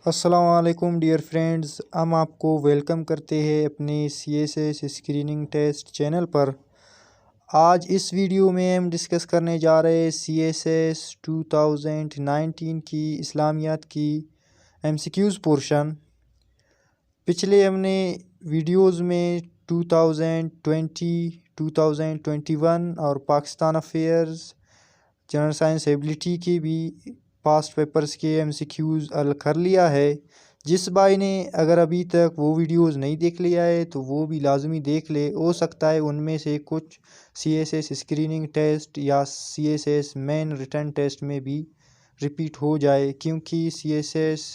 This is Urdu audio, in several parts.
السلام علیکم ڈیئر فرینڈز، ہم آپ کو ویلکم کرتے ہیں اپنے CSS اسکریننگ ٹیسٹ چینل پر۔ آج اس ویڈیو میں ہم ڈسکس کرنے جا رہے ہیں CSS 2019 کی اسلامیات کی MCQs پورشن۔ پچھلے ہم نے ویڈیوز میں 2020، 2021 اور Pakistan affairs, general science ability کی بھی پاسٹ پیپرز کے MCQs حل کر لیا ہے۔ جس بھائی نے اگر ابھی تک وہ ویڈیوز نہیں دیکھ لیا ہے تو وہ بھی لازمی دیکھ لے، ہو سکتا ہے ان میں سے کچھ CSS اسکریننگ ٹیسٹ یا CSS مین ریٹن ٹیسٹ میں بھی ریپیٹ ہو جائے، کیونکہ CSS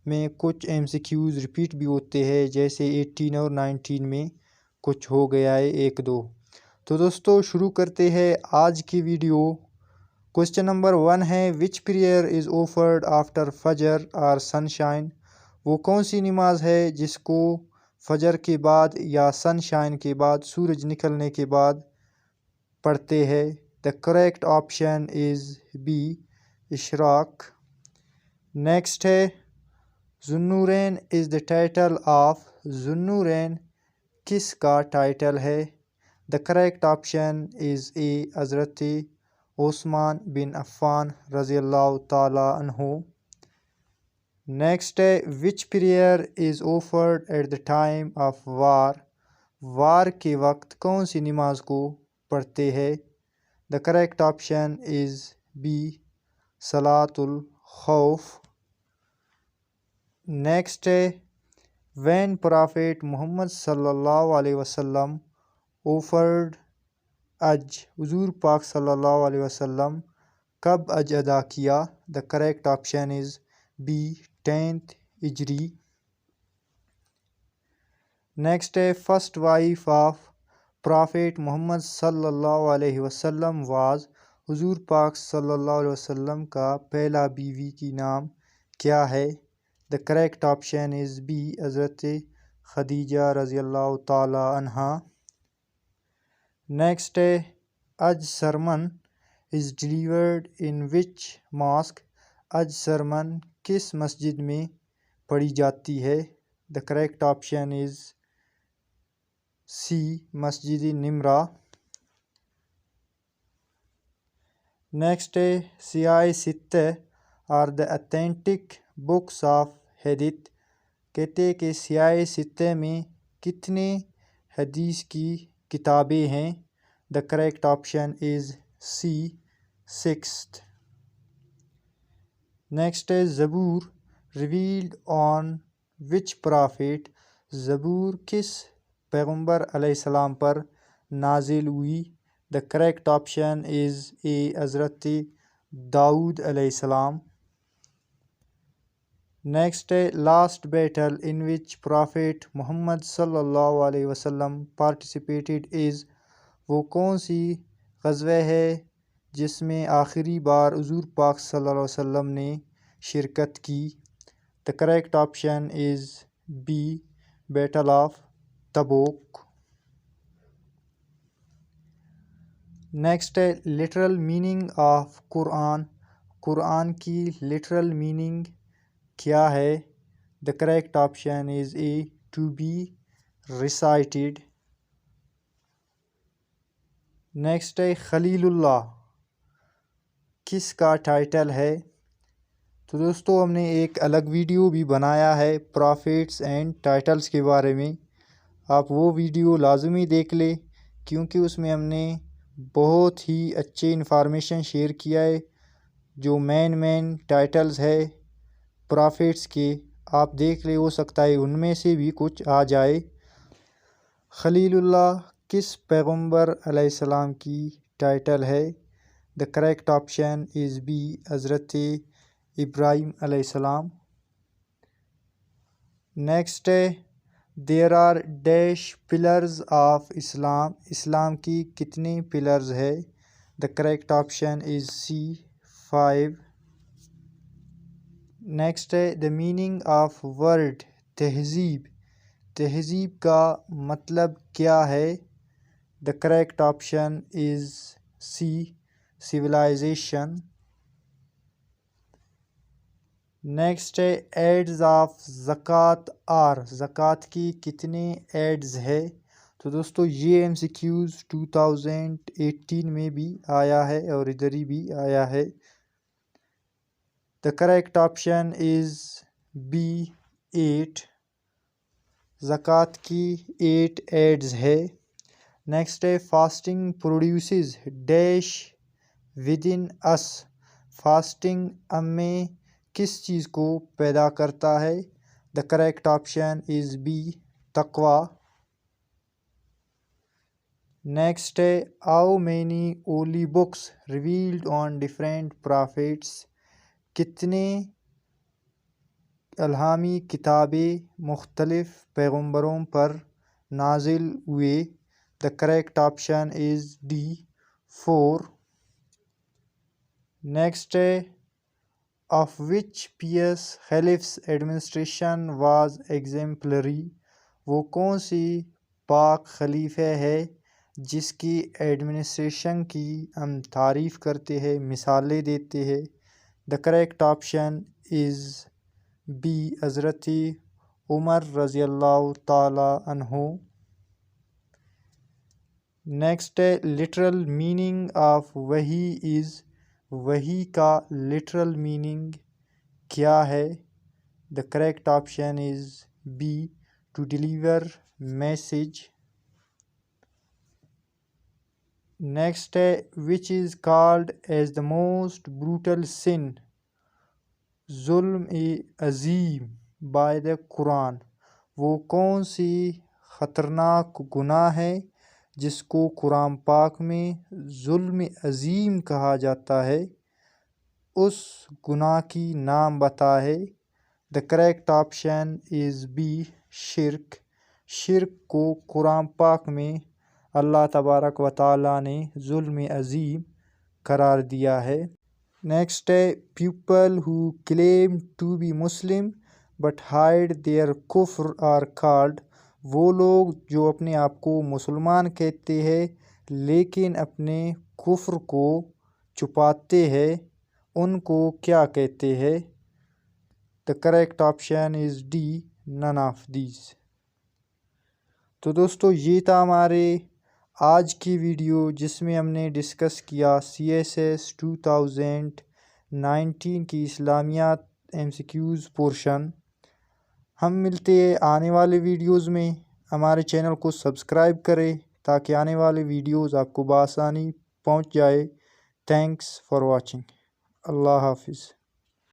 میں کچھ MCQs ریپیٹ بھی ہوتے ہیں، جیسے 18 اور 19 میں کچھ ہو گیا ہے 1-2۔ تو دوستو شروع کرتے ہیں آج کی ویڈیو۔ کوسچن نمبر 1 ہے which prayer is offered after فجر اور سن شائن؟ وہ کون سی نماز ہے جس کو فجر کے بعد یا سن شائن کے بعد، سورج نکلنے کے بعد پڑھتے ہیں؟ The correct option is B, اشراق۔ نیکسٹ ہے ذوالنورین از دا ٹائٹل آف، ذوالنورین کس کا ٹائٹل ہے؟ دا کریکٹ آپشن از اے، حضرت عثمان بن عفان رضی اللہ تعالیٰ عنہ۔ نیکسٹ ہے which prayer is offered at the time of war? War کے وقت کون سی نماز کو پڑھتے ہیں؟ The correct option is B, صلاۃ الخوف۔ نیکسٹ ہے وین پرافیٹ محمد صلی اللہ علیہ وسلم آفرڈ حج؟ حضور پاک صلی اللہ علیہ وسلم کب حج ادا کیا؟ The correct option is B, 10th ہجری۔ نیکسٹ ہے first wife of prophet Muhammad صلی اللہ علیہ وسلم واز؟ حضور پاک صلی اللہ علیہ وسلم کا پہلا بیوی کی نام کیا ہے؟ The correct option is B, حضرت خدیجہ رضی اللہ تعالیٰ عنہا۔ نیکسٹ ہے حج sermon is delivered in which mosque? حج سرمن کس مسجد میں پڑھی جاتی ہے؟ The correct option is C, Masjid Nimra. Next ہے سیاہ ستہ are the authentic books of حدیث؟ کہتے ہیں کہ سیاہ ستہ میں کتنے حدیث کی کتابیں ہیں؟ The correct option is C, 6th۔ Next ہے زبور ریویلڈ آن وچ پرافیٹ؟ زبور کس پیغمبر علیہ السلام پر نازل ہوئی؟ دا کریکٹ آپشن از اے، حضرت داؤد علیہ السلام۔ نیکسٹ ہے لاسٹ بیٹل ان وچ پرافیٹ محمد صلی اللہ علیہ وسلم پارٹیسپیٹڈ از؟ وہ کون سی غزوہ ہے جس میں آخری بار حضور پاک صلی اللہ علیہ وسلم نے شرکت کی؟ The correct option is B, battle of Tabuk. Next ہے literal meaning of Quran? Quran کی لٹرل میننگ کیا ہے؟ The correct option is A, to be recited. Next ہے خلیل اللہ کس کا ٹائٹل ہے؟ تو دوستو ہم نے ایک الگ ویڈیو بھی بنایا ہے پرافٹس اینڈ ٹائٹلز کے بارے میں، آپ وہ ویڈیو لازمی دیکھ لیں، کیونکہ اس میں ہم نے بہت ہی اچھے انفارمیشن شیئر کیا ہے۔ جو مین ٹائٹلز ہے پرافٹس کے آپ دیکھ لیں، ہو سکتا ہے ان میں سے بھی کچھ آ جائے۔ خلیل اللہ کس پیغمبر علیہ السلام کی ٹائٹل ہے؟ The correct option is B, حضرت ابراہیم علیہ السلام۔ نیکسٹ ہے there are dash pillars of Islam? اسلام کی کتنے پلرز ہے؟ The correct option is C, 5۔ Next ہے دا میننگ آف ورڈ تہذیب؟ تہذیب کا مطلب کیا ہے؟ The correct option is C, civilization. Next ہے ایڈز آف زکوٰۃ آر، زکوٰۃ کی کتنے ایڈز ہے؟ تو دوستو یہ MCQs 2018 میں بھی آیا ہے اور ادھر ہی بھی آیا ہے۔ The correct option is B 8، زکوٰۃ کی 8 ایڈز ہے۔ نیکسٹ ہے fasting produces dash with in us, fasting ہم میں کس چیز کو پیدا کرتا ہے؟ The correct option is B تقوی۔ نیکسٹ ہے how many holy books revealed on different prophets، کتنے الہامی کتابیں مختلف پیغمبروں پر نازل ہوئے؟ The correct option is D 4۔ Next ہے of which pious Caliph's administration was exemplary، وہ کون سی پاک خلیفہ ہے جس کی ایڈمنسٹریشن کی ہم تعریف کرتے ہیں، مثالیں دیتے ہیں؟ The correct option is B حضرت عمر رضی اللہ تعالی عنہ۔ نیکسٹ ہے لٹرل میننگ آف وحی از، وحی کا لٹرل میننگ کیا ہے؟ The correct option is B to deliver message۔ Next ہے which is called as the most brutal sin، ظلم عظیم by the قرآن، وہ کون سی خطرناک گناہ ہے جس کو قرآن پاک میں ظلم عظیم کہا جاتا ہے؟ اس گناہ کی نام بتا ہے۔ The correct option is B شرک، شرک کو قرآن پاک میں اللہ تبارک و تعالیٰ نے ظلم عظیم قرار دیا ہے۔ نیکسٹ ہے people who claim to be Muslim but hide their کفر are called، وہ لوگ جو اپنے آپ کو مسلمان کہتے ہیں لیکن اپنے کفر کو چھپاتے ہیں، ان کو کیا کہتے ہیں؟ The correct option is D none of these۔ تو دوستو یہ تھا ہمارے آج کی ویڈیو جس میں ہم نے ڈسکس کیا CSS 2019 کی اسلامیات MCQs پورشن۔ ہم ملتے ہیں آنے والے ویڈیوز میں، ہمارے چینل کو سبسکرائب کریں تاکہ آنے والے ویڈیوز آپ کو بآسانی پہنچ جائے۔ تھینکس فار واچنگ، اللہ حافظ۔